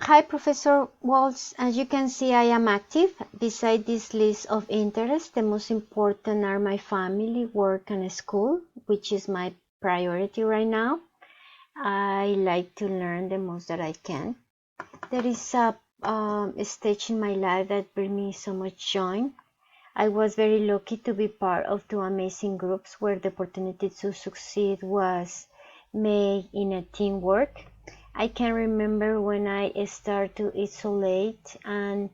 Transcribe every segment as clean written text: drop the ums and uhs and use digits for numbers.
Hi, Professor Waltz. As you can see, I am active. Beside this list of interests, the most important are my family, work, and school, which is my priority right now. I like to learn the most that I can. There is a stage in my life that brings me so much joy. I was very lucky to be part of two amazing groups where the opportunity to succeed was made in a teamwork. I can remember when I started to isolate and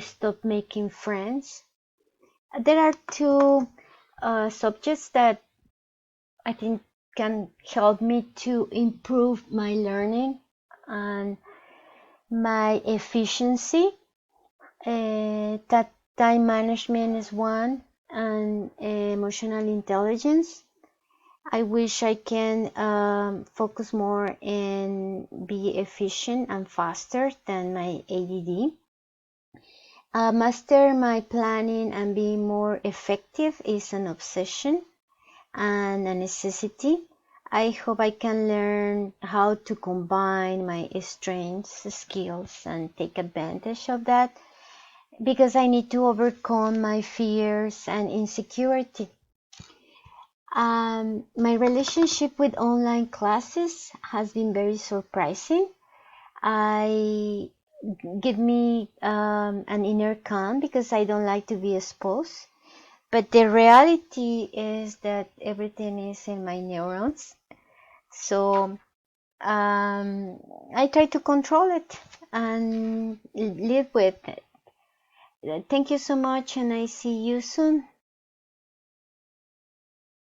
stop making friends. There are two subjects that I think can help me to improve my learning and my efficiency. That time management is one, and emotional intelligence. I wish I can focus more and be efficient and faster than my ADD. Master my planning and be more effective is an obsession and a necessity. I hope I can learn how to combine my strengths, skills, and take advantage of that because I need to overcome my fears and insecurity. My relationship with online classes has been very surprising. I give me an inner calm because I don't like to be exposed. But the reality is that everything is in my neurons. So I try to control it and live with it. Thank you so much, and I see you soon.